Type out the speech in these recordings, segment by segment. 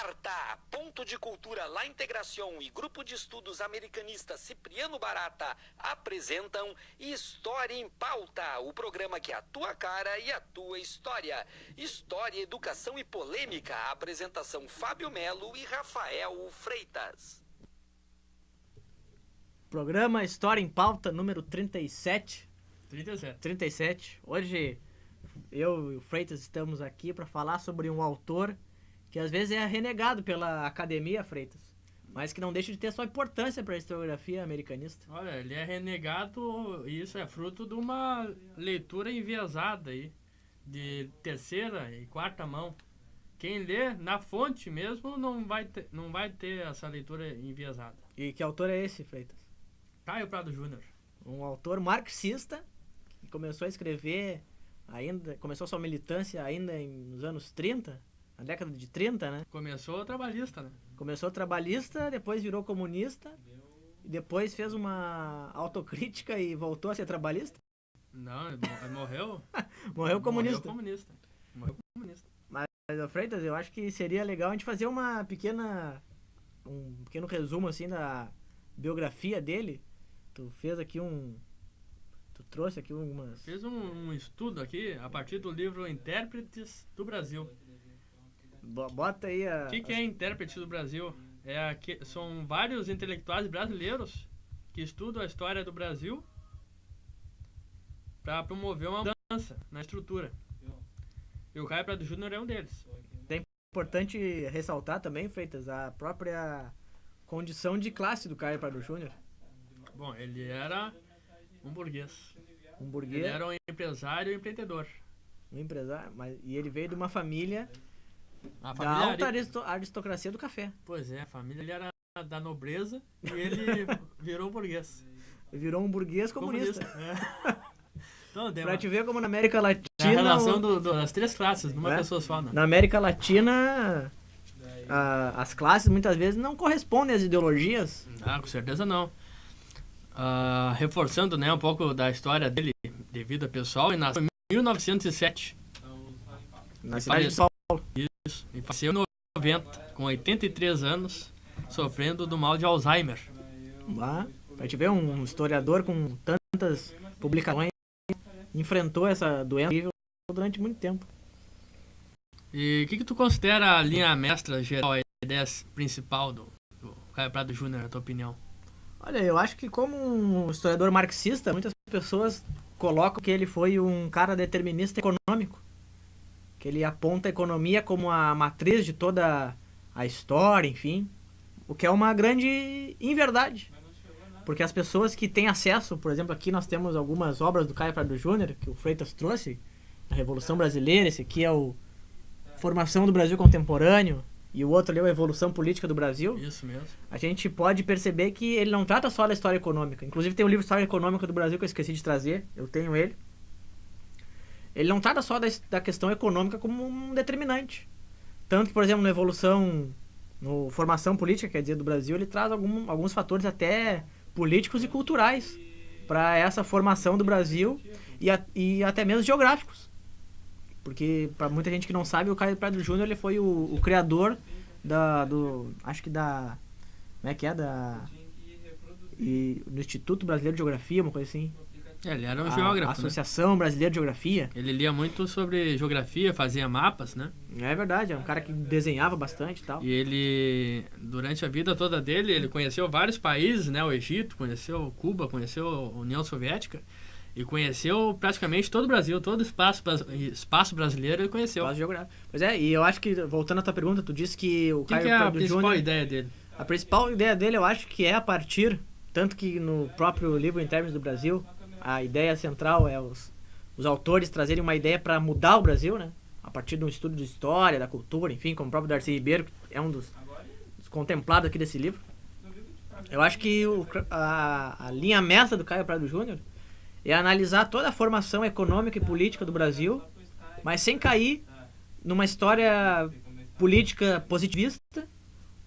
Alerta! Ponto de Cultura La Integração e Grupo de Estudos Americanista Cipriano Barata apresentam História em Pauta, o programa que é a tua cara e a tua história. História, educação e polêmica. Apresentação Fábio Melo e Rafael Freitas. Programa História em Pauta, número 37. 37. Hoje eu e o Freitas estamos aqui para falar sobre um autor que às vezes é renegado pela academia, Freitas, mas que não deixa de ter sua importância para a historiografia americanista. Olha, ele é renegado e isso é fruto de uma leitura enviesada aí, de terceira e quarta mão. Quem lê na fonte mesmo não vai ter essa leitura enviesada. E que autor é esse, Freitas? Caio Prado Júnior. Um autor marxista que começou a escrever começou sua militância ainda nos anos 30, na década de 30, né? Começou trabalhista, né? Começou trabalhista, depois virou comunista, e depois fez uma autocrítica e voltou a ser trabalhista? Não, ele morreu. Morreu comunista. Morreu comunista. Mas, Freitas, eu acho que seria legal a gente fazer um pequeno resumo assim da biografia dele. Tu trouxe aqui algumas... Fiz um estudo aqui a partir do livro Intérpretes do Brasil. Bota aí O que é intérprete do Brasil? São vários intelectuais brasileiros que estudam a história do Brasil para promover uma mudança na estrutura. E o Caio Prado Júnior é um deles. É importante ressaltar também, Freitas, a própria condição de classe do Caio Prado Júnior. Bom, ele era um burguês. Ele era um empresário e empreendedor. Um empresário, e ele veio de uma família... A da alta aristocracia do café. Pois é, a família ele era da nobreza e ele virou um burguês. Virou um burguês comunista. É. Então, pra te ver como na América Latina... A relação das três classes, numa pessoa só, né? Na América Latina, as classes muitas vezes não correspondem às ideologias. Com certeza não. Reforçando, né, um pouco da história dele, de vida pessoal, ele nasceu em 1907. Na cidade de São Paulo. Isso, e faleceu em 90, com 83 anos, sofrendo do mal de Alzheimer. Pra te ver, um historiador com tantas publicações enfrentou essa doença durante muito tempo. E o que tu considera a linha mestra geral, a ideia principal do Caio Prado Júnior, na tua opinião? Olha, eu acho que como um historiador marxista, muitas pessoas colocam que ele foi um cara determinista econômico. Que ele aponta a economia como a matriz de toda a história, enfim. O que é uma grande inverdade. Porque as pessoas que têm acesso, por exemplo, aqui nós temos algumas obras do Caio Prado Júnior, que o Freitas trouxe, a Revolução Brasileira, esse aqui é o Formação do Brasil Contemporâneo, e o outro ali é a Evolução Política do Brasil. Isso mesmo. A gente pode perceber que ele não trata só da história econômica. Inclusive tem o livro História Econômica do Brasil que eu esqueci de trazer, eu tenho ele. Ele não trata só da questão econômica como um determinante. Tanto que, por exemplo, no Formação Política, quer dizer, do Brasil, ele traz alguns fatores até políticos e culturais para essa formação do Brasil e até mesmo geográficos. Porque, para muita gente que não sabe, o Caio Prado Júnior ele foi o criador do Instituto Brasileiro de Geografia, uma coisa assim. Ele era um geógrafo, a Associação Brasileira de Geografia. Ele lia muito sobre geografia, fazia mapas, né? É verdade, é um cara que desenhava bastante e tal. E ele, durante a vida toda dele, ele conheceu vários países, né? O Egito, conheceu Cuba, conheceu a União Soviética e conheceu praticamente todo o Brasil, todo o espaço brasileiro ele conheceu. Espaço geográfico. Pois é, e eu acho que, voltando à tua pergunta, tu disse que o Caio Prado Júnior... Qual é a principal ideia dele? A principal ideia dele, eu acho que é a partir, tanto que no próprio livro Intérpretes do Brasil, a ideia central é os autores trazerem uma ideia para mudar o Brasil, né? A partir de um estudo de história, da cultura, enfim, como o próprio Darcy Ribeiro, que é um dos contemplados aqui desse livro. Eu acho que a linha mestra do Caio Prado Júnior é analisar toda a formação econômica e política do Brasil, mas sem cair numa história política positivista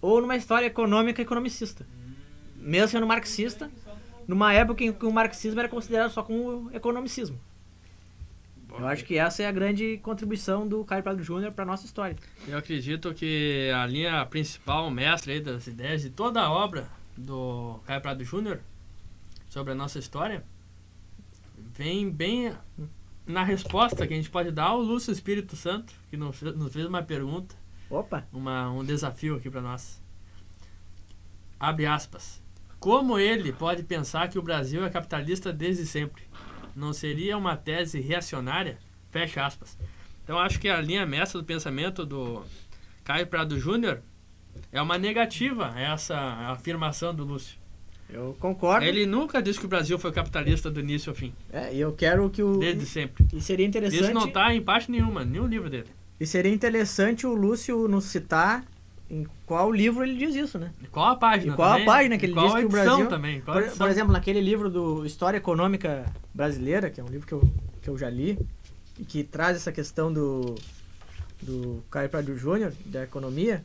ou numa história econômica economicista. Mesmo sendo marxista, numa época em que o marxismo era considerado só como economicismo. Eu acho que essa é a grande contribuição do Caio Prado Júnior para nossa história. Eu acredito que a linha principal, mestre aí das ideias de toda a obra do Caio Prado Júnior sobre a nossa história vem bem na resposta que a gente pode dar ao Lúcio Espírito Santo, que nos fez uma pergunta, Opa! um desafio aqui para nós. Abre aspas. Como ele pode pensar que o Brasil é capitalista desde sempre? Não seria uma tese reacionária? Fecha aspas. Então acho que a linha mestra do pensamento do Caio Prado Júnior é uma negativa a essa afirmação do Lúcio. Eu concordo. Ele nunca disse que o Brasil foi capitalista do início ao fim. E eu quero que o... Desde sempre. E seria interessante... Isso não está em parte nenhuma, nenhum livro dele. E seria interessante o Lúcio nos citar em qual livro ele diz isso, né? E qual a página E qual também? a página que ele diz que o Brasil... Também? Por exemplo, naquele livro do História Econômica Brasileira, que é um livro que eu já li, e que traz essa questão do Caio Prado Júnior, da economia,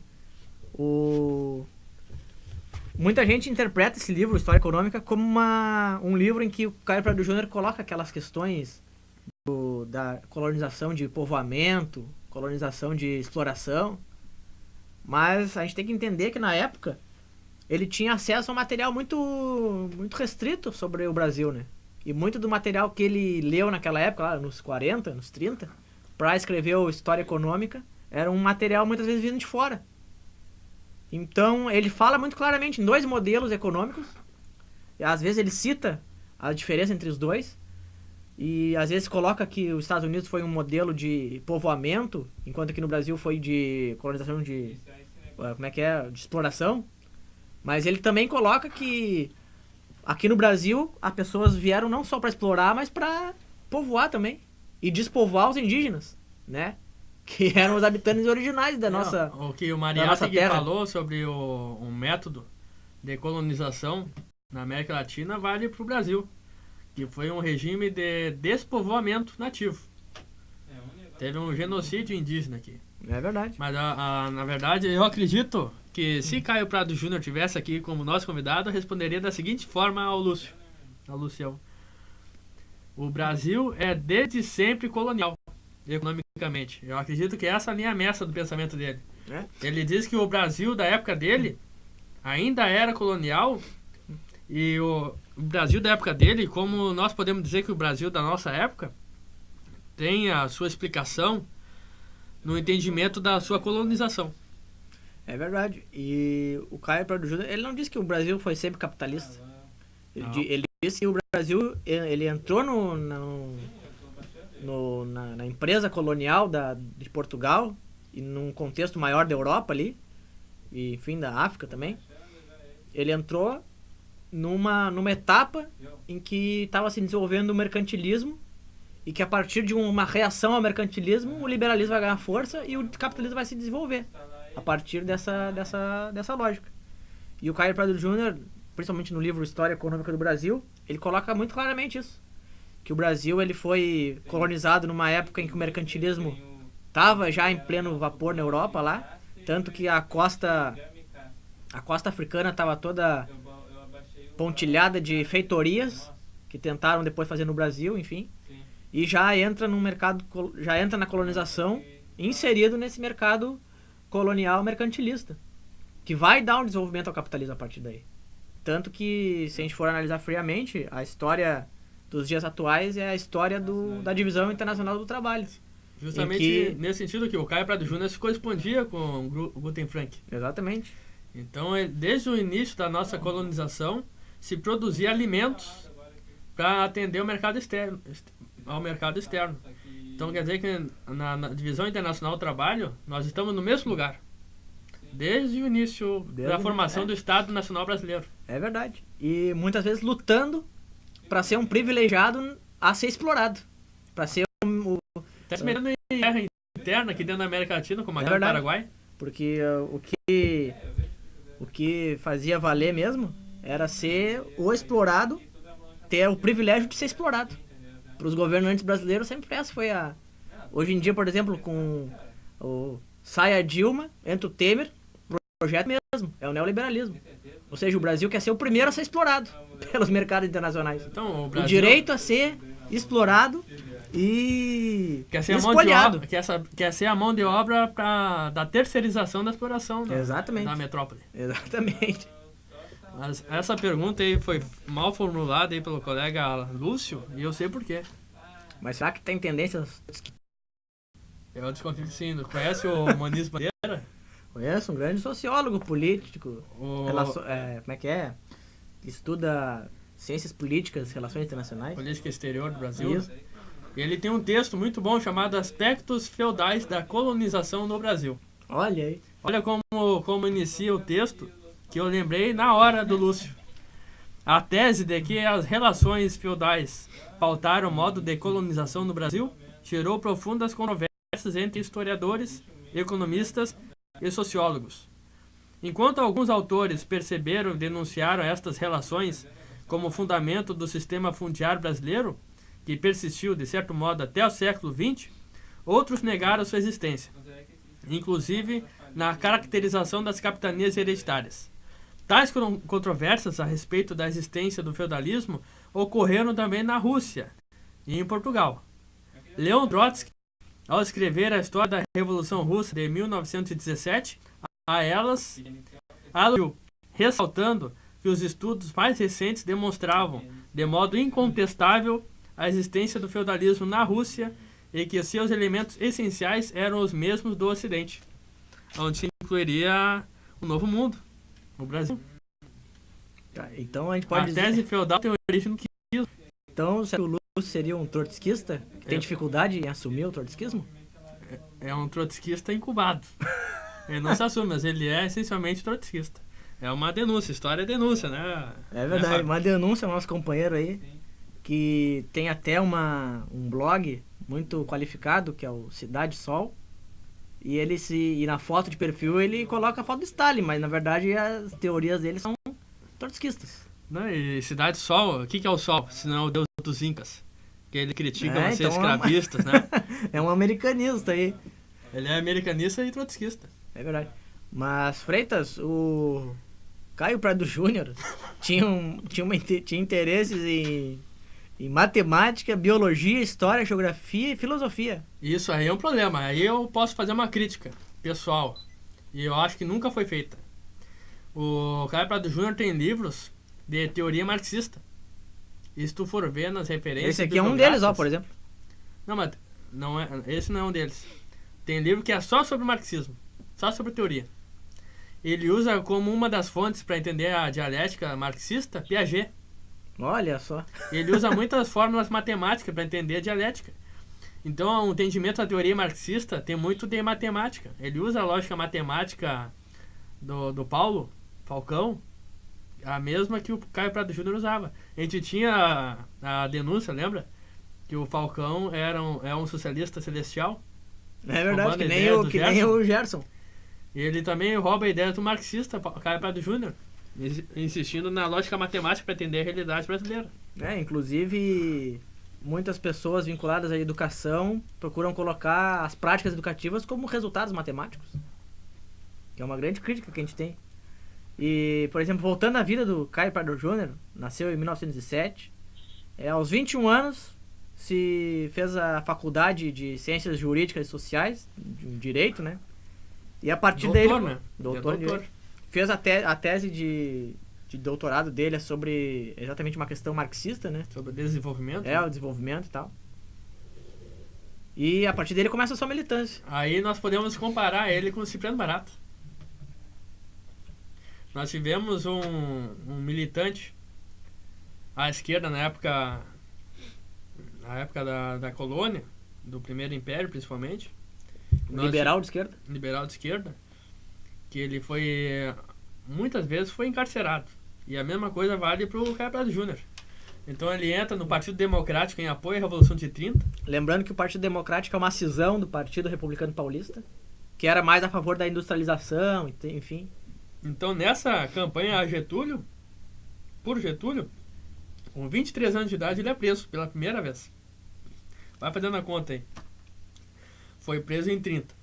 muita gente interpreta esse livro, História Econômica, como um livro em que o Caio Prado Júnior coloca aquelas questões da colonização de povoamento, colonização de exploração, mas a gente tem que entender que na época ele tinha acesso a um material muito, muito restrito sobre o Brasil, né? E muito do material que ele leu naquela época, lá nos 40, nos 30, para escrever o História Econômica, era um material muitas vezes vindo de fora. Então ele fala muito claramente em dois modelos econômicos, e às vezes ele cita a diferença entre os dois, e às vezes coloca que os Estados Unidos foi um modelo de povoamento, enquanto que no Brasil foi de colonização de... de exploração. Mas ele também coloca que aqui no Brasil as pessoas vieram não só para explorar, mas para povoar também. E despovoar os indígenas, né? Que eram os habitantes originais da nossa O que o Mariátegui falou sobre o método de colonização na América Latina vale para o Brasil, que foi um regime de despovoamento nativo. Teve um genocídio indígena aqui. É verdade. Mas, na verdade, eu acredito que se Caio Prado Júnior estivesse aqui como nosso convidado, eu responderia da seguinte forma ao Lucião. O Brasil é desde sempre colonial, economicamente. Eu acredito que essa é a linha mestra do pensamento dele. Ele diz que o Brasil da época dele ainda era colonial, e o Brasil da época dele, como nós podemos dizer que o Brasil da nossa época, tem a sua explicação no entendimento da sua colonização. É verdade. E o Caio Prado Júnior, ele não disse que o Brasil foi sempre capitalista. Ele disse que o Brasil, ele entrou na empresa colonial de Portugal, e num contexto maior da Europa ali, e enfim, da África também. Ele entrou numa etapa em que estava se desenvolvendo o mercantilismo, e que a partir de uma reação ao mercantilismo, o liberalismo vai ganhar força e o capitalismo vai se desenvolver a partir dessa lógica. E o Caio Prado Júnior, principalmente no livro História Econômica do Brasil, ele coloca muito claramente isso, que o Brasil ele foi colonizado numa época em que o mercantilismo estava já em pleno vapor na Europa lá, tanto que a costa africana estava toda pontilhada de feitorias que tentaram depois fazer no Brasil, enfim. E já entra no mercado, já entra na colonização, inserido nesse mercado colonial mercantilista, que vai dar um desenvolvimento ao capitalismo a partir daí. Tanto que, se a gente for analisar friamente, a história dos dias atuais é a história da Divisão Internacional do Trabalho. Justamente nesse sentido que o Caio Prado Júnior se correspondia com o Guten Frank. Exatamente. Então, desde o início da nossa colonização, se produzia alimentos para atender ao mercado externo. Então quer dizer que na Divisão Internacional do Trabalho nós estamos no mesmo lugar desde o início da formação do Estado Nacional Brasileiro. É verdade. E muitas vezes lutando para ser um privilegiado a ser explorado, para ser até se metendo em guerra interna aqui dentro da América Latina, como a guerra do Paraguai. Porque o que fazia valer mesmo era ser o explorado, ter o privilégio de ser explorado. Para os governantes brasileiros sempre essa foi a... Hoje em dia, por exemplo, com sai a Dilma, entra o Temer, o projeto mesmo, é o neoliberalismo. Ou seja, o Brasil quer ser o primeiro a ser explorado pelos mercados internacionais. Então, o direito a ser explorado e Quer ser, a mão de espoliado. obra, quer ser a mão de obra da terceirização da exploração Exatamente. da metrópole. Exatamente. Mas essa pergunta aí foi mal formulada aí pelo colega Lúcio, e eu sei por quê. Mas será que tem tendências... Eu desconfio que sim. Conhece o Muniz Bandeira? Conheço um grande sociólogo político. Como é que é? Estuda ciências políticas, relações internacionais. Política exterior do Brasil. Isso. Ele tem um texto muito bom chamado Aspectos Feudais da Colonização no Brasil. Olha aí. Olha como inicia o texto, que eu lembrei na hora do Lúcio. A tese de que as relações feudais pautaram o modo de colonização no Brasil gerou profundas controvérsias entre historiadores, economistas e sociólogos. Enquanto alguns autores perceberam e denunciaram estas relações como fundamento do sistema fundiário brasileiro, que persistiu, de certo modo, até o século XX, outros negaram sua existência, inclusive na caracterização das capitanias hereditárias. Tais controvérsias a respeito da existência do feudalismo ocorreram também na Rússia e em Portugal. Leon Trotsky, ao escrever a história da Revolução Russa de 1917, a elas aludiu, ressaltando que os estudos mais recentes demonstravam, de modo incontestável, a existência do feudalismo na Rússia e que seus elementos essenciais eram os mesmos do Ocidente, onde se incluiria o Novo Mundo, o Brasil. Então a gente pode dizer... A tese feudal tem origem no que... Então, será que o Lúcio seria um trotskista que tem dificuldade em assumir o trotskismo? É um trotskista incubado. Ele não se assume, mas ele é essencialmente trotskista. É uma denúncia, história é denúncia, né? É verdade, uma denúncia ao nosso companheiro aí, que tem até um blog muito qualificado, que é o Cidade Sol, e na foto de perfil ele coloca a foto do Stalin, mas na verdade as teorias dele são trotskistas. Não, e Cidade Sol, o que é o Sol? Se não é o deus dos Incas. Que ele critica vocês então escravistas, né? É um americanista aí. Ele é americanista e trotskista. É verdade. Mas, Freitas, o Caio Prado Júnior tinha interesses em matemática, biologia, história, geografia e filosofia. Isso aí é um problema. Aí eu posso fazer uma crítica pessoal. E eu acho que nunca foi feita. O Caio Prado Júnior tem livros de teoria marxista. E se tu for ver nas referências... Esse aqui é um deles, ó, por exemplo. Não, mas esse não é um deles. Tem livro que é só sobre marxismo. Só sobre teoria. Ele usa como uma das fontes para entender a dialética marxista, Piaget. Olha só. Ele usa muitas fórmulas matemáticas para entender a dialética. Então, o entendimento da teoria marxista tem muito de matemática. Ele usa a lógica matemática do Paulo Falcão, a mesma que o Caio Prado Júnior usava. A gente tinha a denúncia, lembra? Que o Falcão é um socialista celestial. É verdade, que nem o Gerson. Ele também rouba a ideia do marxista, Caio Prado Júnior, insistindo na lógica matemática para entender a realidade brasileira. Inclusive, muitas pessoas vinculadas à educação procuram colocar as práticas educativas como resultados matemáticos. Que é uma grande crítica que a gente tem. E, por exemplo, voltando à vida do Caio Prado Júnior, nasceu em 1907. Aos 21 anos, se fez a faculdade de Ciências Jurídicas e Sociais, de Direito, né? E a partir doutor, dele... Né? Doutor. Fez a tese de doutorado dele sobre exatamente uma questão marxista, né? Sobre desenvolvimento. O desenvolvimento e tal. E a partir dele começa a sua militância. Aí nós podemos comparar ele com o Cipriano Barata. Nós tivemos um militante à esquerda na época da colônia, do Primeiro Império principalmente. Liberal de esquerda? Liberal de esquerda. Que ele muitas vezes foi encarcerado. E a mesma coisa vale para o Caio Prado Júnior. Então ele entra no Partido Democrático em apoio à Revolução de 30. Lembrando que o Partido Democrático é uma cisão do Partido Republicano Paulista, que era mais a favor da industrialização, enfim. Então nessa campanha a Getúlio, por Getúlio, com 23 anos de idade ele é preso pela primeira vez. Vai fazendo a conta aí. Foi preso em 30.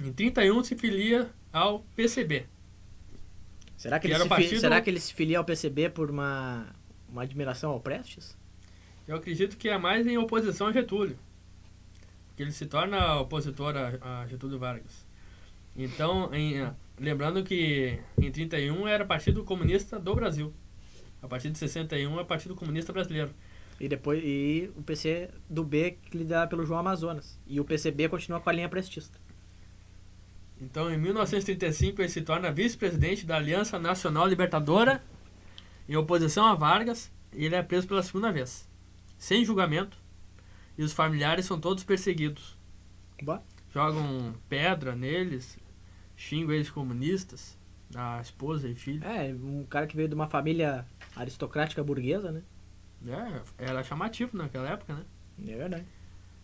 Em 31 se filia ao PCB. Será que ele se filia ao PCB por uma admiração ao Prestes? Eu acredito que é mais em oposição a Getúlio. Porque ele se torna opositor a Getúlio Vargas. Então, lembrando que em 31 era Partido Comunista do Brasil. A partir de 61 é Partido Comunista Brasileiro. E o PC do B, que liderado pelo João Amazonas. E o PCB continua com a linha prestista. Então, em 1935, ele se torna vice-presidente da Aliança Nacional Libertadora, em oposição a Vargas, e ele é preso pela segunda vez, sem julgamento, e os familiares são todos perseguidos. Bah. Jogam pedra neles, xingam eles comunistas, a esposa e filho. Um cara que veio de uma família aristocrática burguesa, né? Era chamativo naquela época, né? É verdade.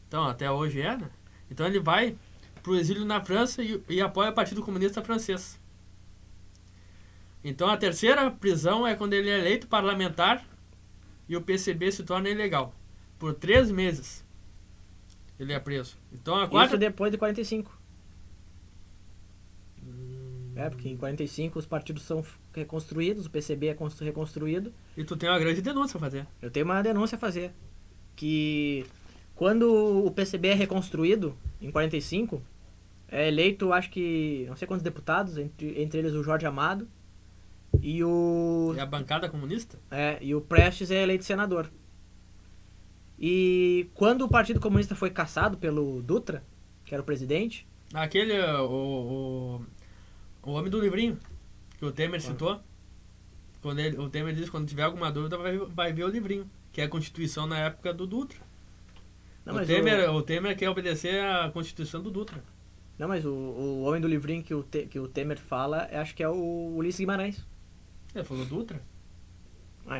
Então, até hoje é, né? Então ele vai pro exílio na França e apoia o Partido Comunista Francês. Então a terceira prisão é quando ele é eleito parlamentar e o PCB se torna ilegal. Por 3 meses ele é preso. Então a quarta... Isso depois de 45. Porque em 45 os partidos são reconstruídos, o PCB é reconstruído. E tu tem uma grande denúncia a fazer. Eu tenho uma denúncia a fazer. Que quando o PCB é reconstruído, em 45, é eleito, acho que, não sei quantos deputados, entre eles o Jorge Amado e o... E a bancada comunista? E o Prestes é eleito senador. E quando o Partido Comunista foi cassado pelo Dutra, que era o presidente... Aquele, o homem do livrinho, que o Temer citou. O Temer disse que quando tiver alguma dúvida vai ver o livrinho, que é a Constituição na época do Dutra. Não, o Temer quer obedecer à Constituição do Dutra. Não, mas o homem do livrinho que o Temer fala, acho que é o Ulisses Guimarães. Ele falou Dutra.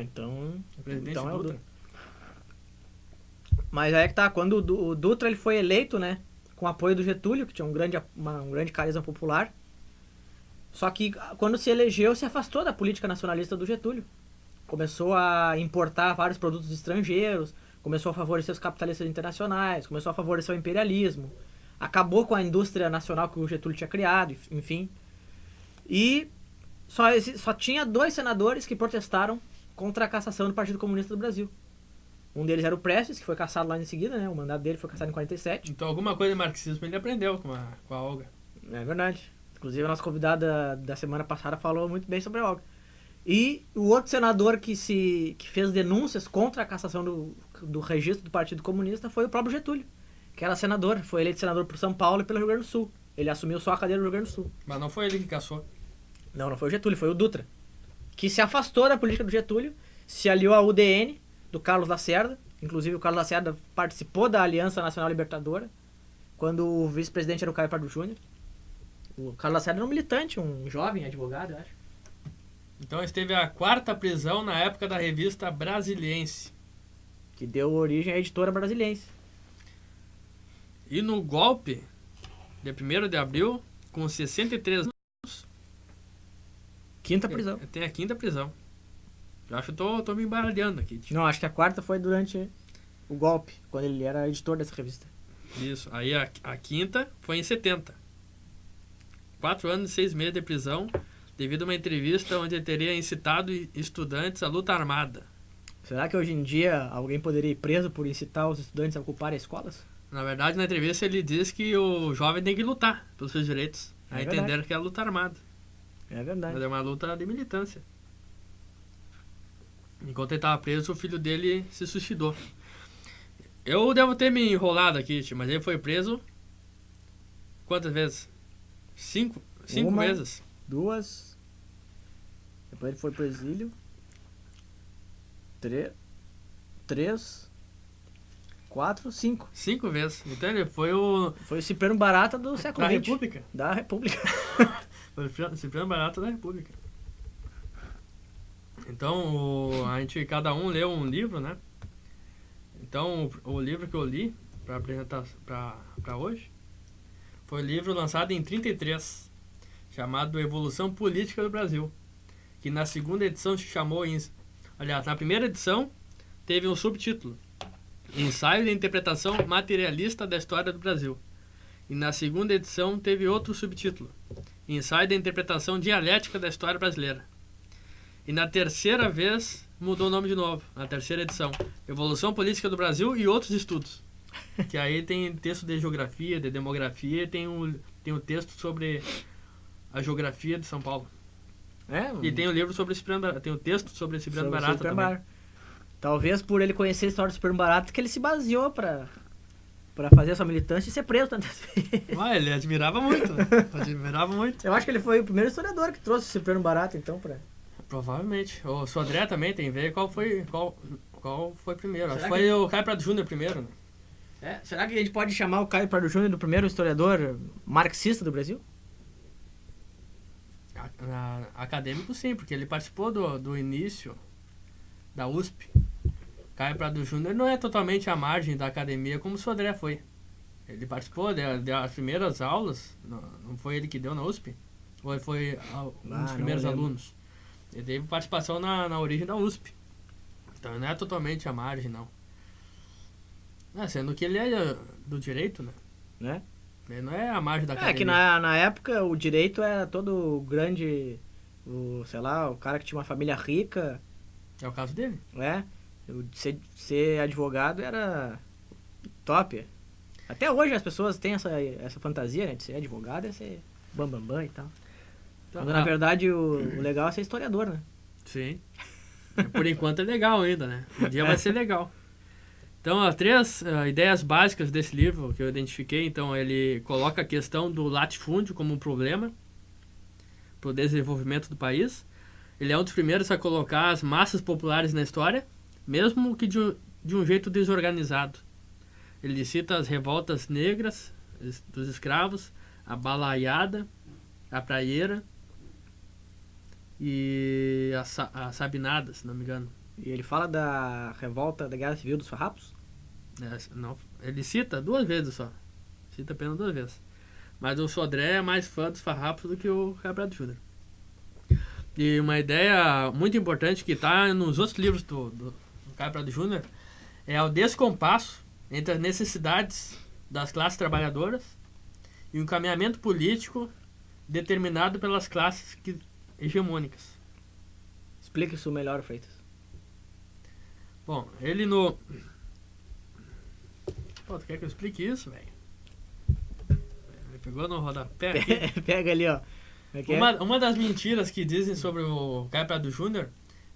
Então Então é o Dutra. Mas aí é que tá, quando o Dutra ele foi eleito, né, com o apoio do Getúlio, que tinha um grande carisma popular. Só que quando se elegeu, se afastou da política nacionalista do Getúlio. Começou a importar vários produtos estrangeiros, começou a favorecer os capitalistas internacionais, começou a favorecer o imperialismo, acabou com a indústria nacional que o Getúlio tinha criado, enfim. E só tinha 2 senadores que protestaram contra a cassação do Partido Comunista do Brasil. Um deles era o Prestes, que foi cassado lá em seguida, né? O mandato dele foi cassado em 47. Então alguma coisa de marxismo ele aprendeu com a Olga. É verdade. Inclusive a nossa convidada da semana passada falou muito bem sobre a Olga. E o outro senador que fez denúncias contra a cassação do registro do Partido Comunista foi o próprio Getúlio, que era senador, foi eleito senador por São Paulo e pelo Rio Grande do Sul. Ele assumiu só a cadeira do Rio Grande do Sul. Mas não foi ele que cassou. Não foi o Getúlio, foi o Dutra, que se afastou da política do Getúlio, se aliou à UDN, do Carlos Lacerda. Inclusive o Carlos Lacerda participou da Aliança Nacional Libertadora, quando o vice-presidente era o Caio Pardo Júnior. O Carlos Lacerda era um militante, um jovem advogado, eu acho. Então esteve a 4ª prisão na época da revista Brasiliense. Que deu origem à editora Brasiliense. E no golpe de 1º de abril, com 63 anos... 5ª prisão. Tem a 5ª prisão. Eu acho que eu tô me embaralhando aqui. Não, acho que a 4ª foi durante o golpe, quando ele era editor dessa revista. Isso. Aí a 5ª foi em 70. 4 anos e 6 meses de prisão, devido a uma entrevista onde ele teria incitado estudantes à luta armada. Será que hoje em dia alguém poderia ir preso por incitar os estudantes a ocuparem escolas? Na verdade, na entrevista ele diz que o jovem tem que lutar pelos seus direitos. Aí entenderam que é a luta armada. É verdade. Mas é uma luta de militância. Enquanto ele estava preso, o filho dele se suicidou. Eu devo ter me enrolado aqui, tio, mas ele foi preso quantas vezes? 5 vezes. 2. Depois ele foi pro exílio. 3. 4, 5. 5 vezes. Então ele foi Foi o Cipriano Barata do século XX. República. Da República. Foi o Cipriano Barata da República. Então, cada um leu um livro, né? Então, o livro que eu li para apresentar para hoje foi um livro lançado em 33, chamado Evolução Política do Brasil, que na segunda edição se chamou... Aliás, na primeira edição teve um subtítulo, Ensaio de Interpretação Materialista da História do Brasil. E na segunda edição teve outro subtítulo, Ensaio de Interpretação Dialética da História Brasileira. E na terceira vez mudou o nome de novo, na terceira edição. Evolução Política do Brasil e Outros Estudos. Que aí tem texto de geografia, de demografia, e tem um texto sobre a geografia de São Paulo. E tem o livro sobre Cipriano Barata, tem o texto sobre Cipriano Barata também. Talvez por ele conhecer a história do Cipriano Barata que ele se baseou pra fazer a sua militância e ser preso tantas vezes. Ele admirava muito, né? Admirava muito. Eu acho que ele foi o primeiro historiador que trouxe o Cipriano Barata, então, pra... Provavelmente. O Sodré também tem a ver qual foi primeiro. Acho que foi o Caio Prado Júnior primeiro, né? Será que a gente pode chamar o Caio Prado Júnior do primeiro historiador marxista do Brasil? Acadêmico, sim, porque ele participou do início da USP. Caio Prado Júnior não é totalmente à margem da academia como o Sodré foi. Ele participou das primeiras aulas, não foi ele que deu na USP? Ou ele foi um dos primeiros alunos? Ele teve participação na origem da USP. Então não é totalmente à margem, não. Sendo que ele é do direito, né? Ele não é à margem da academia. Que na época o direito era todo grande, o cara que tinha uma família rica. É o caso dele. Ser advogado era top. Até hoje as pessoas têm essa fantasia, né, de ser advogado, é ser bambambam e tal. Então, na verdade o legal é ser historiador, né? Sim. Por enquanto é legal ainda, né? Um dia vai ser legal. Então, as 3 ideias básicas desse livro que eu identifiquei, então ele coloca a questão do latifúndio como um problema para o desenvolvimento do país. Ele é um dos primeiros a colocar as massas populares na história, mesmo que de um jeito desorganizado. Ele cita as revoltas negras dos escravos, a balaiada, a praieira e a sabinada, se não me engano. E ele fala da revolta da Guerra Civil dos Farrapos? Não, ele cita 2 vezes só. Cita apenas 2 vezes. Mas o Sodré é mais fã dos Farrapos do que o Caio Prado Júnior. E uma ideia muito importante que está nos outros livros do Caio Prado Júnior é o descompasso entre as necessidades das classes trabalhadoras e o encaminhamento político determinado pelas classes hegemônicas. Explica isso melhor, Freitas. Bom, ele no... Pô, tu quer que eu explique isso, velho? Ele pegou no rodapé aqui. Pega ali, ó. Uma das mentiras que dizem sobre o Caio Prado Júnior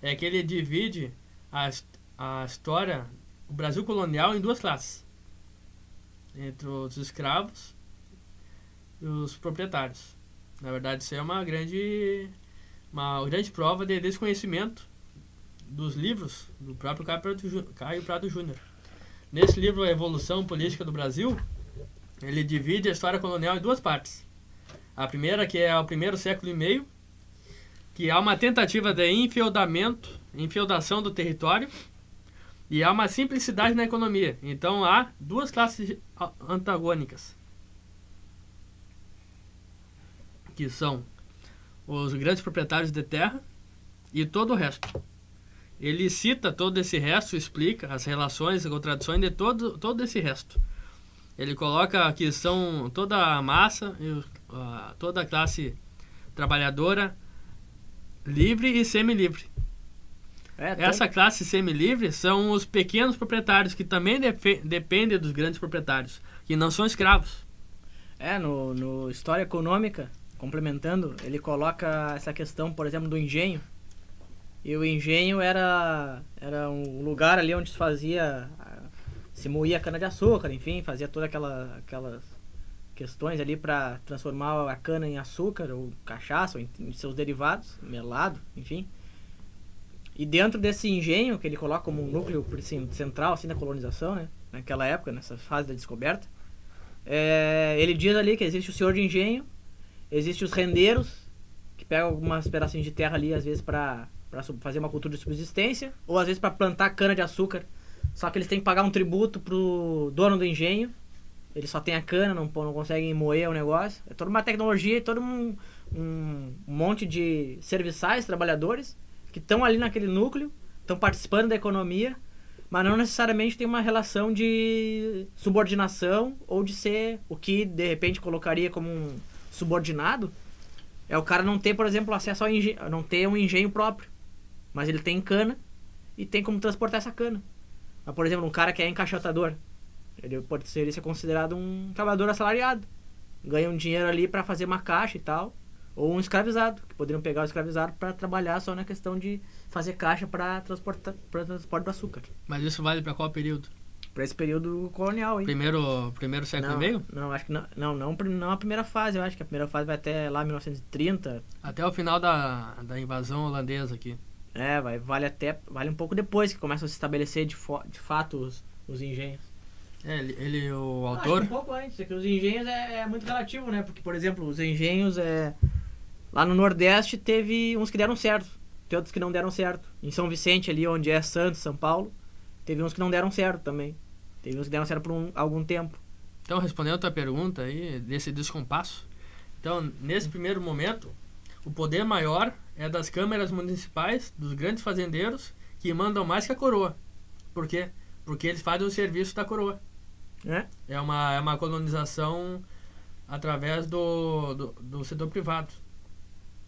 é que ele divide a história, o Brasil colonial, em 2 classes. Entre os escravos e os proprietários. Na verdade, isso é uma grande prova de desconhecimento dos livros do próprio Caio Prado Júnior. Nesse livro, A Evolução Política do Brasil, ele divide a história colonial em 2 partes. A primeira, que é o primeiro século e meio, que há uma tentativa de enfeudação do território, e há uma simplicidade na economia. Então há 2 classes antagônicas, que são os grandes proprietários de terra e todo o resto. Ele cita todo esse resto, explica as relações e contradições de todo esse resto. Ele coloca que são toda a massa, toda a classe trabalhadora livre e semi-livre. Essa classe semi-livre são os pequenos proprietários, que também dependem dos grandes proprietários, que não são escravos. No História Econômica, complementando, ele coloca essa questão, por exemplo, do engenho. E o engenho era um lugar ali onde se moía cana-de-açúcar, enfim, fazia todas aquelas questões ali para transformar a cana em açúcar ou cachaça ou em seus derivados, melado, enfim. E dentro desse engenho, que ele coloca como um núcleo central assim, da colonização, né, naquela época, nessa fase da descoberta, ele diz ali que existe o senhor de engenho, existe os rendeiros, que pegam algumas pedacinhos de terra ali, às vezes para fazer uma cultura de subsistência, ou às vezes para plantar cana-de-açúcar. Só que eles têm que pagar um tributo pro dono do engenho. Eles só têm a cana, não conseguem moer o negócio. É toda uma tecnologia e todo um monte de serviçais, trabalhadores, que estão ali naquele núcleo, estão participando da economia, mas não necessariamente tem uma relação de subordinação ou de ser o que, de repente, colocaria como um subordinado. É o cara não ter, por exemplo, acesso ao engenho, não ter um engenho próprio. mas ele tem cana e tem como transportar essa cana. Mas, por exemplo, um cara que é encaixotador, ele pode ser considerado um trabalhador assalariado. Ganha um dinheiro ali para fazer uma caixa e tal. Ou um escravizado, que poderiam pegar o escravizado para trabalhar só na questão de fazer caixa para transporte do açúcar. Mas isso vale para qual período? Para esse período colonial, hein? Primeiro século e meio? Não, acho que não a primeira fase. Eu acho que a primeira fase vai até lá 1930. Até o final da invasão holandesa aqui. Vale um pouco depois que começam a se estabelecer de fato os engenhos. O autor... Acho que um pouco antes, é que os engenhos é muito relativo, né? Porque, por exemplo, os engenhos lá no Nordeste teve uns que deram certo, tem outros que não deram certo. Em São Vicente, ali onde é Santos, São Paulo, teve uns que não deram certo também. Teve uns que deram certo por algum tempo. Então, respondendo a tua pergunta aí, desse descompasso, então, nesse primeiro momento, o poder maior é das câmaras municipais, dos grandes fazendeiros, que mandam mais que a coroa. Por quê? Porque eles fazem o serviço da coroa. É uma colonização através do setor privado.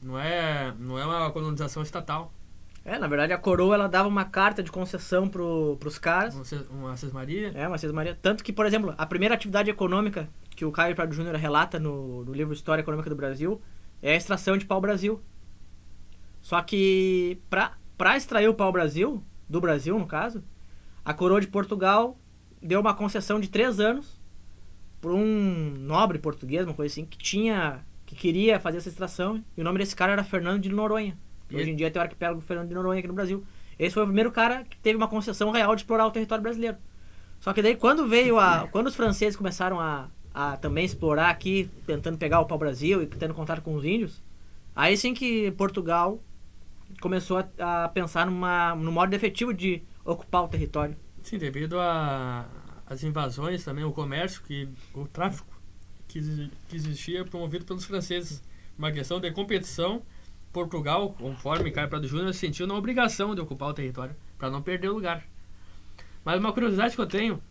Não é uma colonização estatal. Na verdade, a coroa ela dava uma carta de concessão pros caras. Uma sesmaria? Uma sesmaria. Tanto que, por exemplo, a primeira atividade econômica que o Caio Prado Júnior relata no livro História Econômica do Brasil é a extração de pau-brasil. Só que, para extrair o pau-brasil, do Brasil, no caso, a coroa de Portugal deu uma concessão de 3 anos por um nobre português, uma coisa assim, que queria fazer essa extração. E o nome desse cara era Fernando de Noronha. Hoje em dia tem o arquipélago Fernando de Noronha aqui no Brasil. Esse foi o primeiro cara que teve uma concessão real de explorar o território brasileiro. Só que daí quando os franceses começaram a também explorar aqui, tentando pegar o pau-brasil e tendo contato com os índios, aí sim que Portugal começou a pensar no modo efetivo de ocupar o território. Sim, devido às invasões também, o comércio, o tráfico que existia promovido pelos franceses. Uma questão de competição, Portugal, conforme Caio Prado Júnior, se sentiu na obrigação de ocupar o território, para não perder o lugar. Mas uma curiosidade que eu tenho,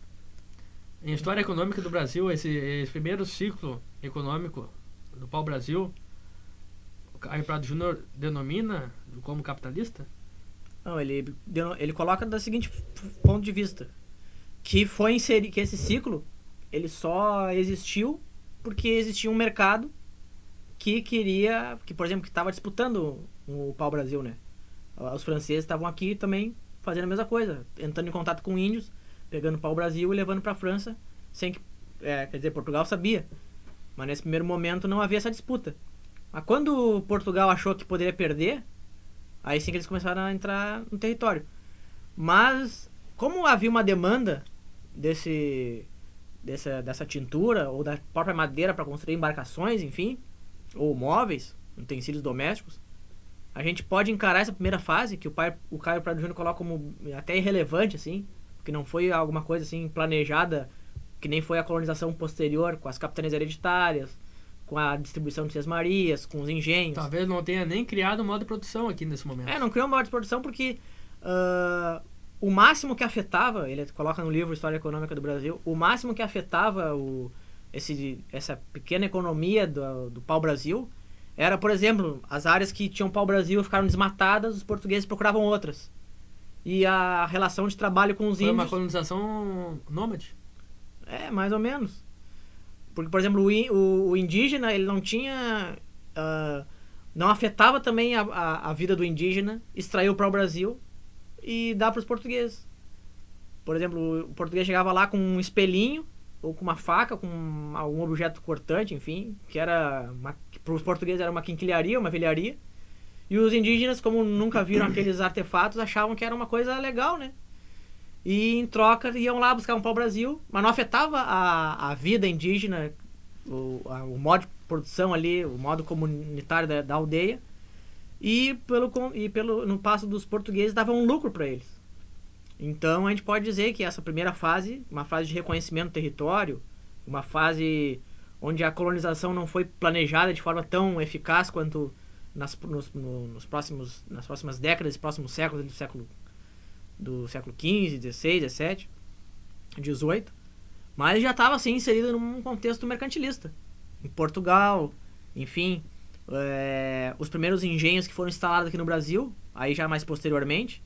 em História Econômica do Brasil, esse primeiro ciclo econômico do pau-brasil, o Caio Prado Júnior denomina como capitalista? Não, ele coloca do seguinte ponto de vista, que esse ciclo ele só existiu porque existia um mercado que por exemplo, que estava disputando o pau-brasil, né? Os franceses estavam aqui também fazendo a mesma coisa, entrando em contato com índios, pegando pau-brasil e levando para a França, sem que, quer dizer, Portugal sabia, mas nesse primeiro momento não havia essa disputa. Mas quando Portugal achou que poderia perder, aí sim que eles começaram a entrar no território. Mas, como havia uma demanda dessa tintura, ou da própria madeira para construir embarcações, enfim, ou móveis, utensílios domésticos, a gente pode encarar essa primeira fase, que o Caio Prado Júnior coloca como até irrelevante, assim, porque não foi alguma coisa assim planejada, que nem foi a colonização posterior, com as capitanias hereditárias, com a distribuição de sesmarias, com os engenhos. Talvez não tenha nem criado o modo de produção aqui nesse momento. Não criou um modo de produção porque o máximo que afetava, ele coloca no livro História Econômica do Brasil, o máximo que afetava essa pequena economia do pau-brasil era, por exemplo, as áreas que tinham pau-brasil ficaram desmatadas, os portugueses procuravam outras. E a relação de trabalho com os índios... Foi uma colonização nômade? Mais ou menos. Porque, por exemplo, o indígena, ele não tinha... não afetava também a vida do indígena extrair o pau-brasil e dar para os portugueses. Por exemplo, o português chegava lá com um espelhinho, ou com uma faca, com algum objeto cortante, enfim, que para os portugueses era uma quinquilharia, uma velharia. E os indígenas, como nunca viram aqueles artefatos, achavam que era uma coisa legal, né? E em troca iam lá buscar um pau-brasil, mas não afetava a vida indígena, o modo de produção ali, o modo comunitário da aldeia. E no passo dos portugueses dava um lucro para eles. Então a gente pode dizer que essa primeira fase, uma fase de reconhecimento do território, uma fase onde a colonização não foi planejada de forma tão eficaz quanto nas próximas décadas e próximos séculos do século XV, XVI, XVII, XVIII, mas já estava assim inserida num contexto mercantilista. Em Portugal, enfim, os primeiros engenhos que foram instalados aqui no Brasil, aí já mais posteriormente,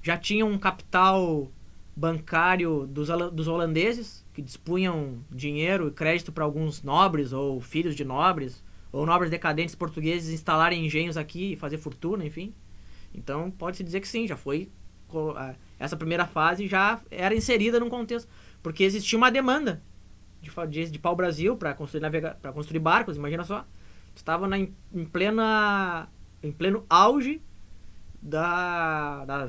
já tinham um capital bancário dos holandeses, que dispunham dinheiro e crédito para alguns nobres ou filhos de nobres, ou nobres decadentes portugueses instalarem engenhos aqui e fazer fortuna, enfim. Então pode-se dizer que sim, já foi... Essa primeira fase já era inserida num contexto, porque existia uma demanda de pau-brasil para construir barcos, imagina só. Estava em pleno auge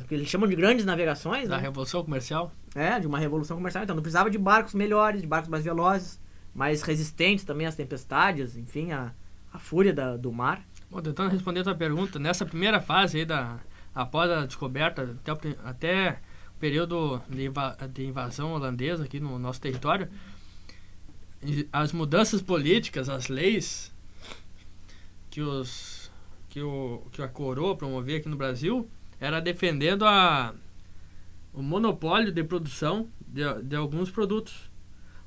que eles chamam de grandes navegações, Da né? Revolução Comercial. De uma revolução comercial. Então não precisava de barcos melhores, de barcos mais velozes, mais resistentes também às tempestades, enfim, à fúria do mar. Bom, tentando responder a tua pergunta, nessa primeira fase aí após a descoberta, até o período de invasão holandesa aqui no nosso território, as mudanças políticas, as leis que a coroa promovia aqui no Brasil, era defendendo o monopólio de produção de alguns produtos.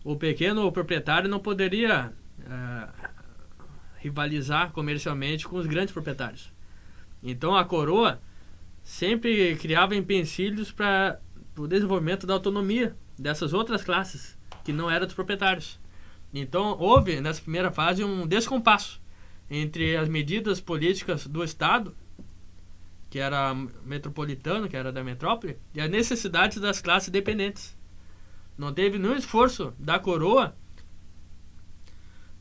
O pequeno proprietário não poderia rivalizar comercialmente com os grandes proprietários. Então a coroa sempre criava empecilhos para o desenvolvimento da autonomia dessas outras classes que não eram dos proprietários. Então houve nessa primeira fase um descompasso entre as medidas políticas do Estado, que era metropolitano, que era da metrópole, e as necessidades das classes dependentes. Não teve nenhum esforço da coroa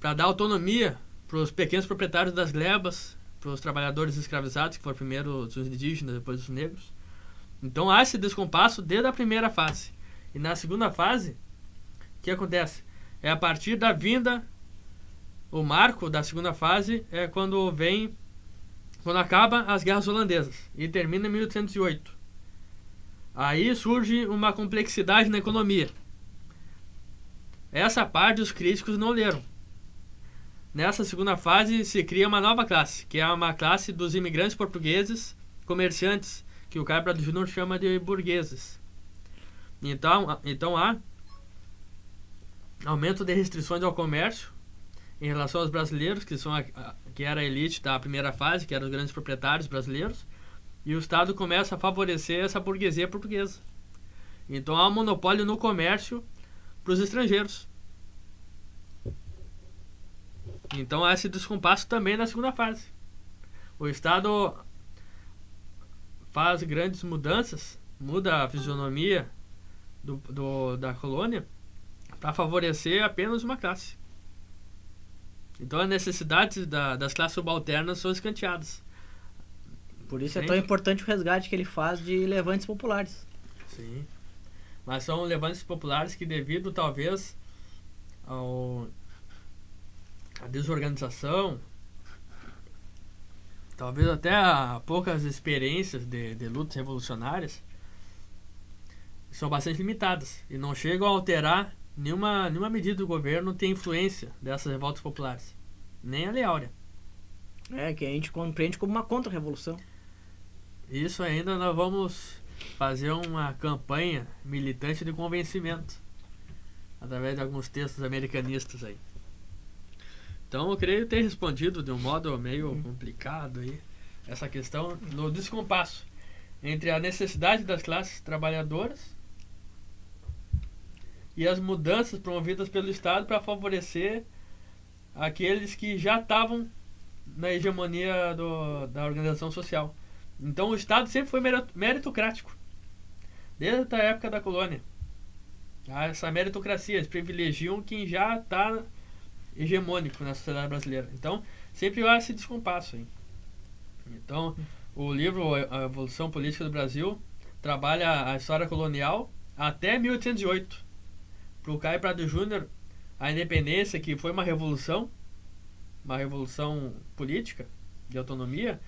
para dar autonomia para os pequenos proprietários das glebas, para os trabalhadores escravizados, que foram primeiro os indígenas, depois os negros. Então há esse descompasso desde a primeira fase. E na segunda fase, o que acontece? É a partir da vinda, o marco da segunda fase é quando acaba as guerras holandesas e termina em 1808. Aí surge uma complexidade na economia. Essa parte os críticos não leram. Nessa segunda fase se cria uma nova classe, que é uma classe dos imigrantes portugueses, comerciantes, que o Caio Prado Júnior chama de burgueses. Então há aumento de restrições ao comércio em relação aos brasileiros, que era a elite da primeira fase, que eram os grandes proprietários brasileiros, e o Estado começa a favorecer essa burguesia portuguesa. Então há um monopólio no comércio para os estrangeiros. Então há esse descompasso também na segunda fase. O Estado faz grandes mudanças, muda a fisionomia da colônia para favorecer apenas uma classe. Então as necessidades das classes subalternas são escanteadas. Por isso é tão importante o resgate que ele faz de levantes populares. Sim. Mas são levantes populares que, devido talvez a desorganização, talvez até a poucas experiências de lutas revolucionárias, são bastante limitadas e não chegam a alterar nenhuma medida do governo, tem influência dessas revoltas populares, nem a Lei Áurea. Que a gente compreende como uma contra-revolução. Isso ainda nós vamos fazer uma campanha militante de convencimento através de alguns textos americanistas aí. Então eu creio ter respondido de um modo meio complicado aí essa questão no descompasso entre a necessidade das classes trabalhadoras e as mudanças promovidas pelo Estado para favorecer aqueles que já estavam na hegemonia da organização social. Então o Estado sempre foi meritocrático, desde a época da colônia. Essa meritocracia, eles privilegiam quem já está hegemônico na sociedade brasileira. Então sempre há esse descompasso aí. Então o livro A Evolução Política do Brasil trabalha a história colonial até 1808. Para o Caio Prado Júnior, a independência, que foi uma revolução política de autonomia,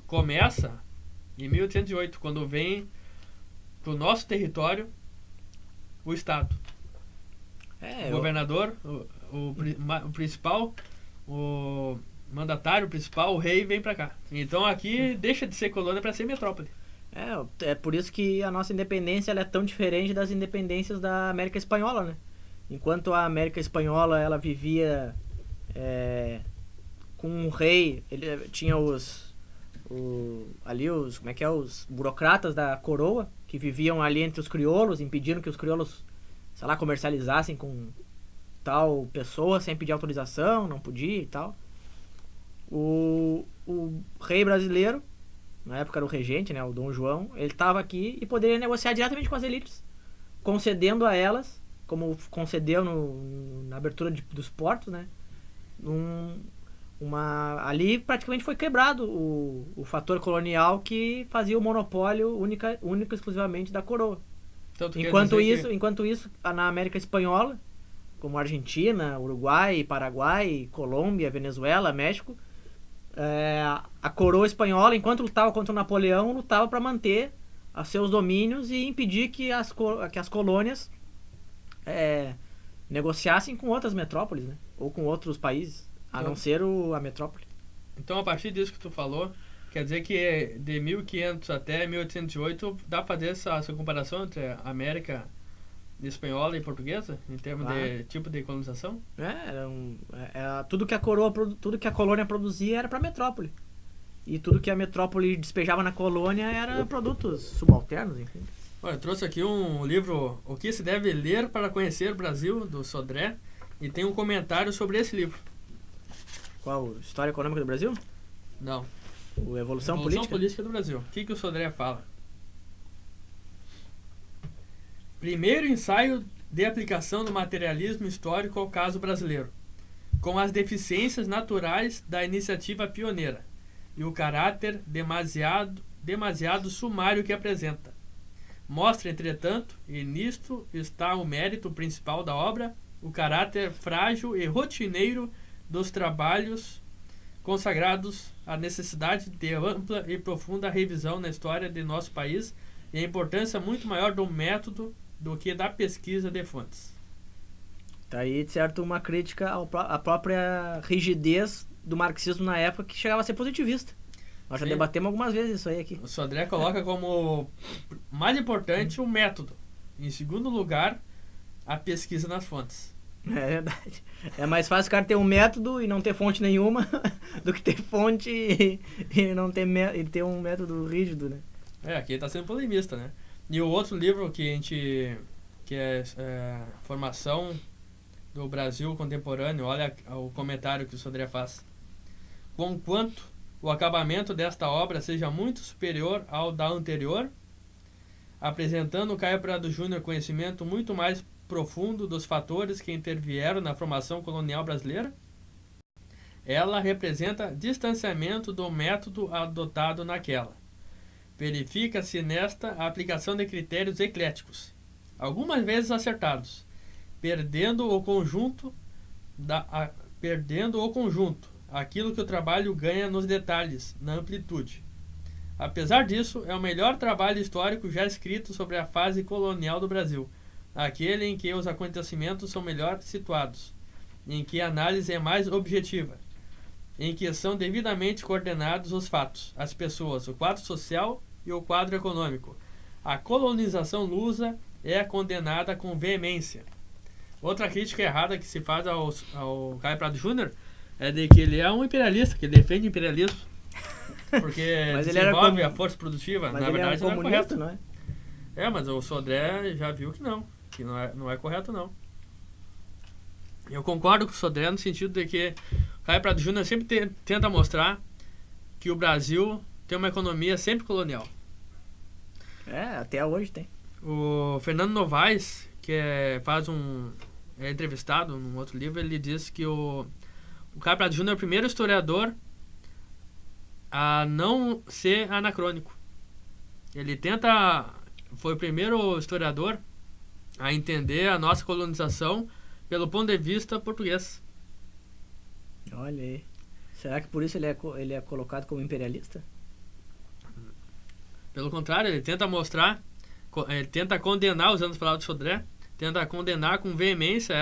começa em 1808, quando vem para o nosso território o Estado. O governador, o principal, o mandatário principal, o rei, vem para cá. Então aqui deixa de ser colônia para ser metrópole. É por isso que a nossa independência ela é tão diferente das independências da América Espanhola, né? Enquanto a América Espanhola ela vivia com um rei, ele tinha os burocratas da coroa, que viviam ali entre os crioulos, impedindo que os crioulos, sei lá, comercializassem com tal pessoa sem pedir autorização, não podia e tal. O rei brasileiro, na época era o regente, né, o Dom João, ele estava aqui e poderia negociar diretamente com as elites, concedendo a elas, como concedeu na abertura dos portos, né, ali praticamente foi quebrado o fator colonial que fazia o monopólio única e exclusivamente da coroa. Então, enquanto isso, na América Espanhola, como Argentina, Uruguai, Paraguai, Colômbia, Venezuela, México, a coroa espanhola, enquanto lutava contra o Napoleão, lutava para manter os seus domínios e impedir que as colônias negociassem com outras metrópoles, né? Ou com outros países, a não ser a metrópole. Então, a partir disso que tu falou, quer dizer que de 1500 até 1808 dá para fazer essa comparação entre a América espanhola e portuguesa, em termos de tipo de colonização? Tudo que a colônia produzia era para a metrópole. E tudo que a metrópole despejava na colônia era produtos subalternos, enfim. Olha, eu trouxe aqui um livro, O que se deve ler para conhecer o Brasil, do Sodré, e tem um comentário sobre esse livro. Qual? História Econômica do Brasil? Não. O Evolução Política do Brasil. O que o Sodré fala? Primeiro ensaio de aplicação do materialismo histórico ao caso brasileiro, com as deficiências naturais da iniciativa pioneira e o caráter demasiado sumário que apresenta. Mostra, entretanto, e nisto está o mérito principal da obra, o caráter frágil e rotineiro dos trabalhos consagrados à necessidade de ampla e profunda revisão na história de nosso país e a importância muito maior do método do que da pesquisa de fontes. Tá aí, de certo, uma crítica à própria rigidez do marxismo na época, que chegava a ser positivista. Nós já debatemos algumas vezes isso aí aqui. O Sodré coloca como mais importante o método. Em segundo lugar, a pesquisa nas fontes. É verdade. É mais fácil o cara ter um método e não ter fonte nenhuma do que ter fonte e não ter e ter um método rígido, né? Aqui está sendo polemista, né? E o outro livro que é Formação do Brasil Contemporâneo, olha o comentário que o Sodré faz. Conquanto o acabamento desta obra seja muito superior ao da anterior, apresentando Caio Prado Júnior conhecimento muito mais profundo dos fatores que intervieram na formação colonial brasileira, ela representa distanciamento do método adotado naquela. Verifica-se nesta a aplicação de critérios ecléticos, algumas vezes acertados, perdendo o conjunto, aquilo que o trabalho ganha nos detalhes, na amplitude. Apesar disso, é o melhor trabalho histórico já escrito sobre a fase colonial do Brasil, aquele em que os acontecimentos são melhor situados, em que a análise é mais objetiva, em que são devidamente coordenados os fatos, as pessoas, o quadro social e o quadro econômico. A colonização lusa é condenada com veemência. Outra crítica errada que se faz ao Caio Prado Júnior é de que ele é um imperialista, que ele defende o imperialismo, porque desenvolve a força produtiva. Mas na verdade, não é correto, não é? Mas o Sodré já viu que não é correto, não. Eu concordo com o Sodré no sentido de que o Caio Prado Júnior sempre tenta mostrar que o Brasil tem uma economia sempre colonial. Até hoje tem. O Fernando Novaes, que é entrevistado num outro livro, ele diz que o Caio Prado Júnior é o primeiro historiador a não ser anacrônico. Ele foi o primeiro historiador a entender a nossa colonização pelo ponto de vista português. Olha aí. Será que por isso ele é colocado como imperialista? Pelo contrário, ele tenta mostrar, ele tenta condenar, usando as palavras de Sodré, tenta condenar com veemência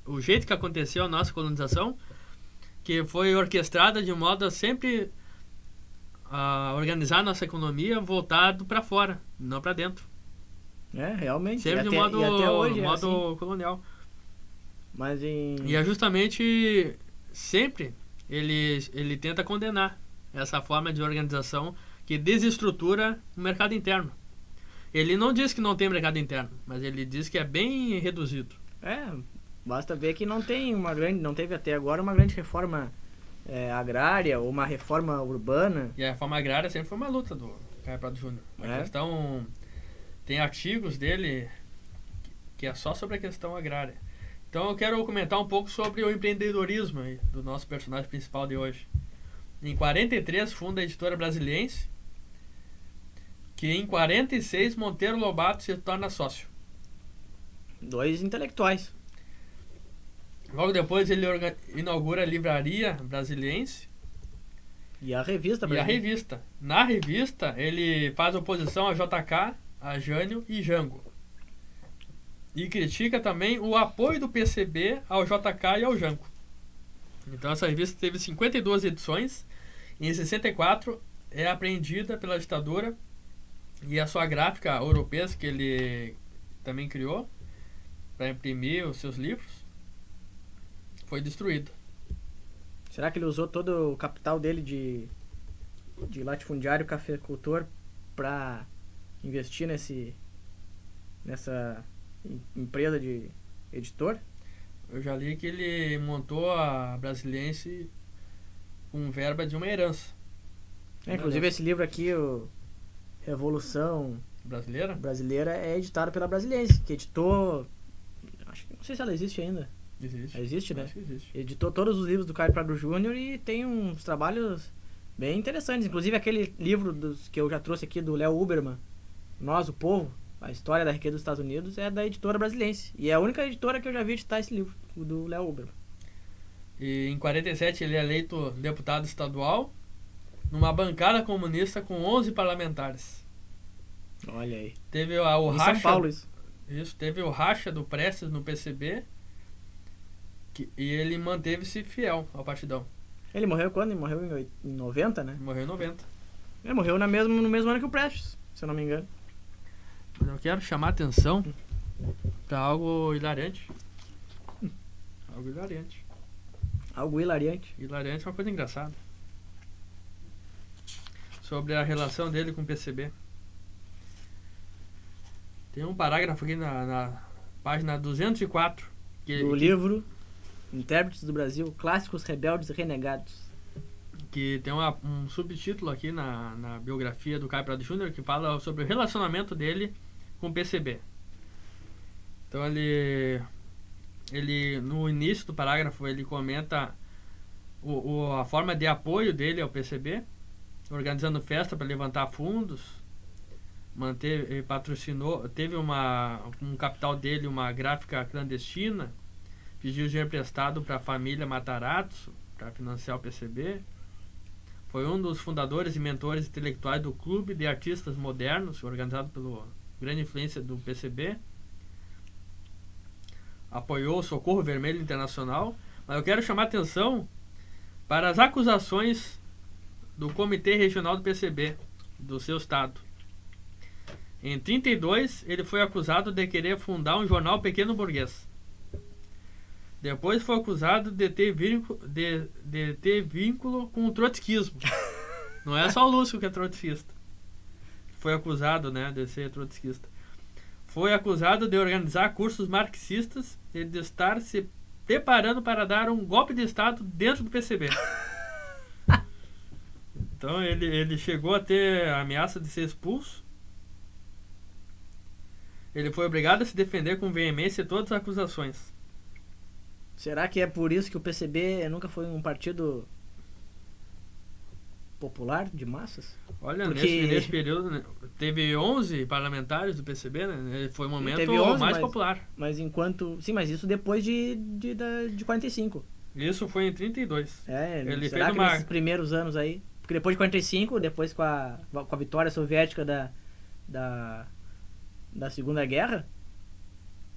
o jeito que aconteceu a nossa colonização, que foi orquestrada de modo a sempre organizar a nossa economia voltado para fora, não para dentro. Realmente. Sempre de modo colonial. Mas E é justamente sempre ele tenta condenar essa forma de organização que desestrutura o mercado interno. Ele não diz que não tem mercado interno, mas ele diz que é bem reduzido. Basta ver que não teve até agora uma grande reforma agrária ou uma reforma urbana. E a reforma agrária sempre foi uma luta do Caio Prado Júnior. A questão, tem artigos dele que é só sobre a questão agrária. Então eu quero comentar um pouco sobre o empreendedorismo aí, do nosso personagem principal de hoje. Em 43 funda a editora Brasiliense, que em 46 Monteiro Lobato se torna sócio. 2 intelectuais. Logo depois ele inaugura a Livraria Brasiliense E a revista. Na revista ele faz oposição a JK, a Jânio e Jango. E critica também o apoio do PCB ao JK e ao Jango. Então essa revista teve 52 edições. E em 64 é apreendida pela ditadura. E a sua gráfica europeia, que ele também criou para imprimir os seus livros, foi destruída. Será que ele usou todo o capital dele de latifundiário cafeicultor para investir nessa empresa de editor? Eu já li que ele montou a Brasiliense com verba de uma herança. Inclusive esse livro aqui, o Revolução Brasileira, é editado pela Brasiliense, que editou... Não sei se ela existe ainda. Existe, né? Acho que existe. Editou todos os livros do Caio Prado Júnior e tem uns trabalhos bem interessantes. Inclusive aquele livro que eu já trouxe aqui do Léo Huberman, Nós, o Povo, a história da riqueza dos Estados Unidos, é da editora Brasiliense. E é a única editora que eu já vi editar esse livro, o do Léo Huberman. E em 47 ele é eleito deputado estadual numa bancada comunista com 11 parlamentares. Olha aí. Teve o em racha, São Paulo isso. Isso, teve o racha do Prestes no PCB e ele manteve-se fiel ao partidão. Ele morreu quando? Ele morreu em 90, né? Morreu em 90. Ele morreu no mesmo ano que o Prestes, se eu não me engano. Mas eu quero chamar a atenção para algo hilariante. Algo hilariante. Algo hilariante. Hilariante é uma coisa engraçada. Sobre a relação dele com o PCB. Tem um parágrafo aqui na página 204. Do livro Intérpretes do Brasil, Clássicos, Rebeldes e Renegados. Que tem um subtítulo aqui na biografia do Caio Prado Júnior que fala sobre o relacionamento dele com o PCB. Então ele no início do parágrafo ele comenta a forma de apoio dele ao PCB, organizando festa para levantar fundos, patrocinou, teve um capital dele, uma gráfica clandestina, pediu dinheiro emprestado para a família Matarazzo para financiar o PCB. Foi um dos fundadores e mentores intelectuais do Clube de Artistas Modernos, organizado pela grande influência do PCB. Apoiou o Socorro Vermelho Internacional. Mas eu quero chamar a atenção para as acusações do Comitê Regional do PCB, do seu estado. Em 32, ele foi acusado de querer fundar um jornal pequeno burguês. Depois foi acusado de ter vínculo com o trotskismo. Não é só o Lúcio que é trotskista. Foi acusado, de ser trotskista. Foi acusado de organizar cursos marxistas e de estar se preparando para dar um golpe de Estado dentro do PCB. Então ele chegou a ter a ameaça de ser expulso. Ele foi obrigado a se defender com veemência de todas as acusações. Será que é por isso que o PCB nunca foi um partido popular, de massas? Olha, nesse período teve 11 parlamentares do PCB, né? Foi o momento 11, mais popular. Mas enquanto... Sim, mas isso depois de 45. Isso foi em 32. Ele será que nesses primeiros anos aí... Porque depois de 45, depois com a vitória soviética da Segunda Guerra,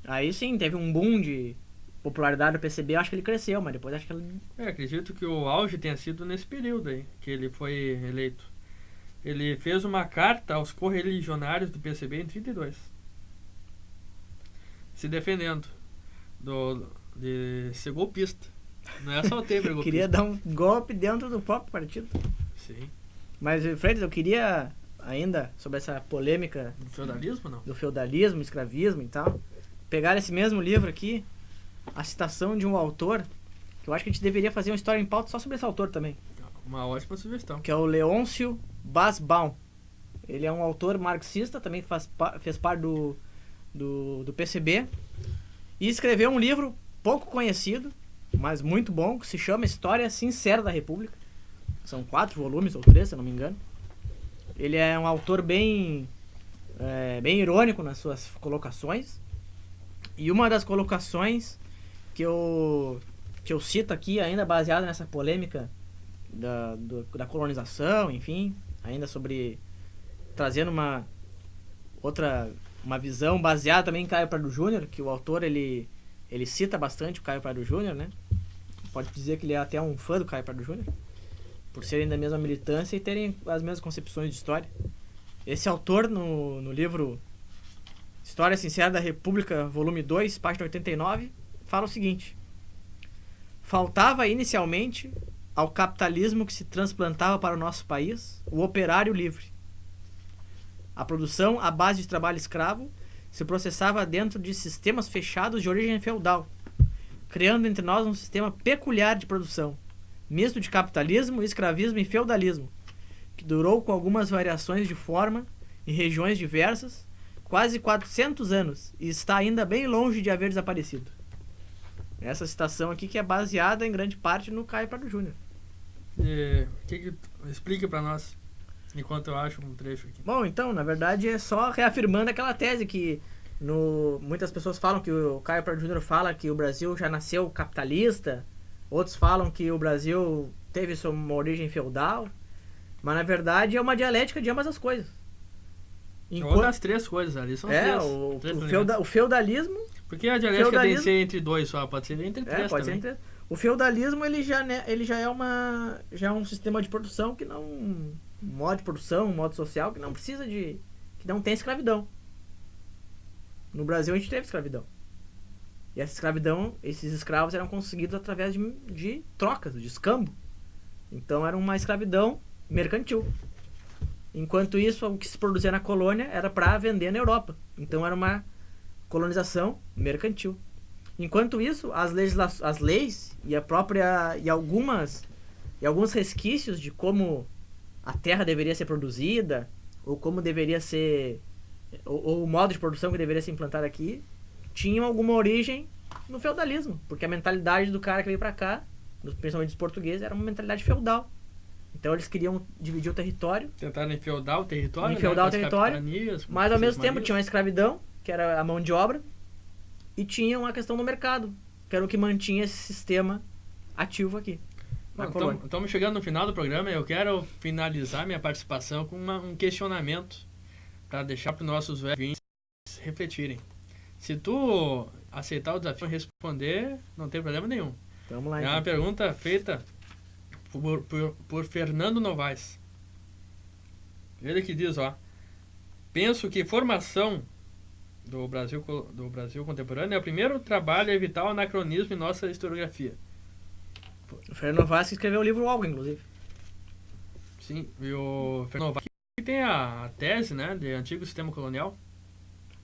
aí sim, teve um boom de popularidade do PCB. Eu acho que ele cresceu, mas depois acho que ele... acredito que o auge tenha sido nesse período aí, que ele foi eleito. Ele fez uma carta aos correligionários do PCB em 32, se defendendo de ser golpista. Não é só o Temer golpista. Queria dar um golpe dentro do próprio partido. Sim. Mas, Freitas, eu queria ainda, sobre essa polêmica Do feudalismo, não? do feudalismo, escravismo e tal, pegar esse mesmo livro aqui, a citação de um autor, que eu acho que a gente deveria fazer uma história em pauta só sobre esse autor também, Uma ótima sugestão. que é o Leôncio Basbaum. Ele é um autor marxista, também fez parte do PCB, e escreveu um livro pouco conhecido, mas muito bom, que se chama História Sincera da República. São 4 volumes, ou 3, se eu não me engano. Ele é um autor bem irônico nas suas colocações. E uma das colocações que eu cito aqui, ainda baseada nessa polêmica da colonização, enfim, ainda sobre trazendo uma visão baseada também em Caio Prado Júnior, que o autor ele cita bastante o Caio Prado Júnior, né? Pode dizer que ele é até um fã do Caio Prado Júnior, por serem da mesma militância e terem as mesmas concepções de história. Esse autor, no livro História Sincera da República, volume 2, página 89, fala o seguinte: faltava inicialmente ao capitalismo que se transplantava para o nosso país o operário livre. A produção à base de trabalho escravo se processava dentro de sistemas fechados de origem feudal, criando entre nós um sistema peculiar de produção, misto de capitalismo, escravismo e feudalismo, que durou com algumas variações de forma em regiões diversas, quase 400 anos, e está ainda bem longe de haver desaparecido. Essa citação aqui que é baseada em grande parte no Caio Prado Júnior. Explica pra nós, enquanto eu acho um trecho aqui. Bom, então, na verdade é só reafirmando aquela tese que muitas pessoas falam que o Caio Prado Júnior fala que o Brasil já nasceu capitalista, outros falam que o Brasil teve sua origem feudal, mas na verdade é uma dialética de ambas as coisas. Ou das 3 coisas ali, são o feudalismo... Porque a dialética tem que ser entre 2 só, pode ser entre 3 pode também. ser entre... O feudalismo ele já é um sistema de produção que não... Um modo de produção, um modo social que não precisa que não tem escravidão. No Brasil a gente teve escravidão. E essa escravidão, esses escravos eram conseguidos através de trocas, de escambo. Então era uma escravidão mercantil. Enquanto isso, o que se produzia na colônia era para vender na Europa. Então era uma colonização mercantil. Enquanto isso, as leis e alguns resquícios de como a terra deveria ser produzida, ou como deveria ser, ou o modo de produção que deveria ser implantado aqui, tinham alguma origem no feudalismo, porque a mentalidade do cara que veio pra cá, principalmente dos portugueses, era uma mentalidade feudal. Então eles queriam dividir o território. Tentaram enfeudar o território, enfeudar o território, mas ao mesmo tempo tinha a escravidão, que era a mão de obra, e tinha uma questão do mercado, que era o que mantinha esse sistema ativo aqui. Estamos chegando no final do programa e eu quero finalizar minha participação com um questionamento para deixar para os nossos ouvintes refletirem. Se tu aceitar o desafio e responder, não tem problema nenhum. Vamos lá, é uma pergunta feita por Fernando Novaes. Ele que diz, penso que formação do Brasil contemporâneo é o primeiro trabalho a evitar o anacronismo em nossa historiografia. O Fernando Novaes escreveu o livro Algo, inclusive. Sim, e o Fernando Novaes tem a tese, né, de antigo sistema colonial.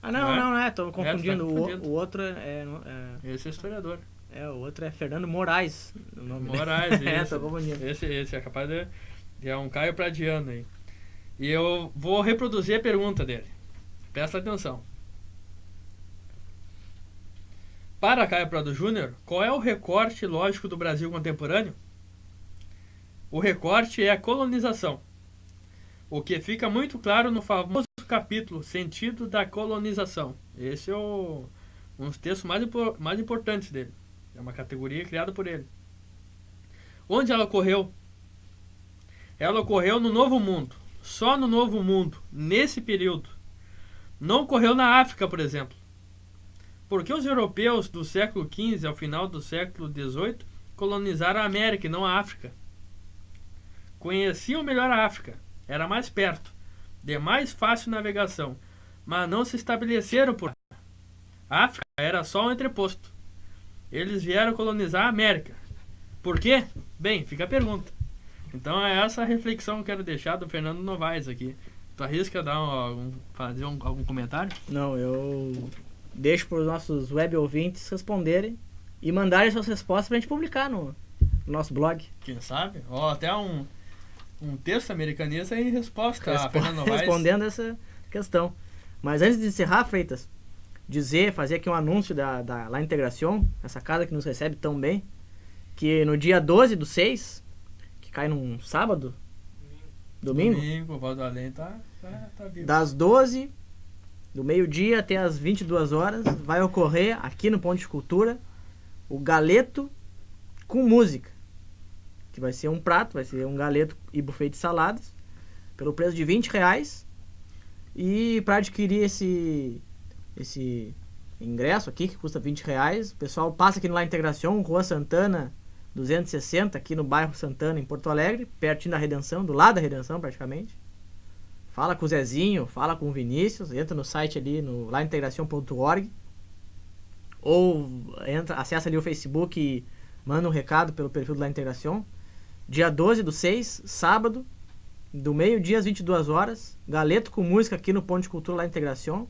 Não, tô confundindo. O outro Esse é historiador. O outro é Fernando Moraes. O nome Moraes, tô confundindo. Esse é capaz de... É um Caio Pradiano aí. E eu vou reproduzir a pergunta dele. Presta atenção. Para Caio Prado Júnior, qual é o recorte lógico do Brasil contemporâneo? O recorte é a colonização, o que fica muito claro no famoso capítulo Sentido da Colonização. Esse é um dos textos mais importantes dele. É uma categoria criada por ele. Onde ela ocorreu? Ela ocorreu no Novo Mundo. Só no Novo Mundo, nesse período. Não ocorreu na África, por exemplo. Porque os europeus do século XV ao final do século XVIII colonizaram a América e não a África. Conheciam melhor a África, era mais perto, de mais fácil navegação, mas não se estabeleceram por lá. A África era só um entreposto. Eles vieram colonizar a América. Por quê? Bem, fica a pergunta. Então é essa a reflexão que eu quero deixar do Fernando Novaes aqui. Tu arrisca dar fazer algum comentário? Não, eu deixo para os nossos web ouvintes responderem e mandarem suas respostas pra gente publicar no nosso blog. Quem sabe? Ó, até um texto americanista em resposta a Fernando Novaes. Respondendo essa questão. Mas antes de encerrar, Freitas, fazer aqui um anúncio da La Integración, essa casa que nos recebe tão bem, que no dia 12/6, que cai num sábado, domingo, o Valdo Além tá vivo. Das 12 do meio-dia até as 22 horas, vai ocorrer aqui no Ponto de Cultura o galeto com música, que vai ser um prato, vai ser um galeto e buffet de saladas, pelo preço de R$20. E para adquirir esse ingresso aqui, que custa R$20, o pessoal passa aqui no La Integración, Rua Santana 260, aqui no bairro Santana, em Porto Alegre, pertinho da Redenção, do lado da Redenção praticamente. Fala com o Zezinho, fala com o Vinícius, entra no site ali no laintegracion.org, ou acessa ali o Facebook e manda um recado pelo perfil do La Integración. Dia 12/6, sábado, do meio-dia às 22 horas, galeto com música aqui no Ponto de Cultura La Integración.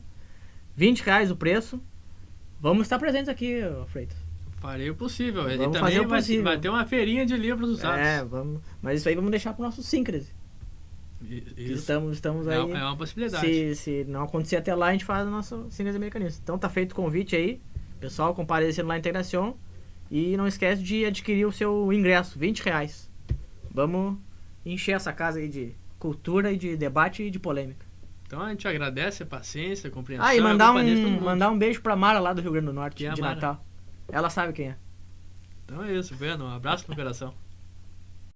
R$20 o preço. Vamos estar presentes aqui, Freitas. Farei o possível. Vamos e também fazer o possível. Vai ter uma feirinha de livros usados. Vamos. Mas isso aí vamos deixar pro nosso síncrese. Estamos aí. É uma possibilidade. Se não acontecer até lá, a gente faz o nosso síncrese americanista. Então tá feito o convite aí. Pessoal, comparecendo lá na Integración. E não esquece de adquirir o seu ingresso, R$20. Vamos encher essa casa aí de cultura e de debate e de polêmica. Então a gente agradece a paciência, a compreensão. E mandar um beijo pra Mara lá do Rio Grande do Norte, de Natal. Ela sabe quem é. Então é isso, Bueno. Um abraço no coração.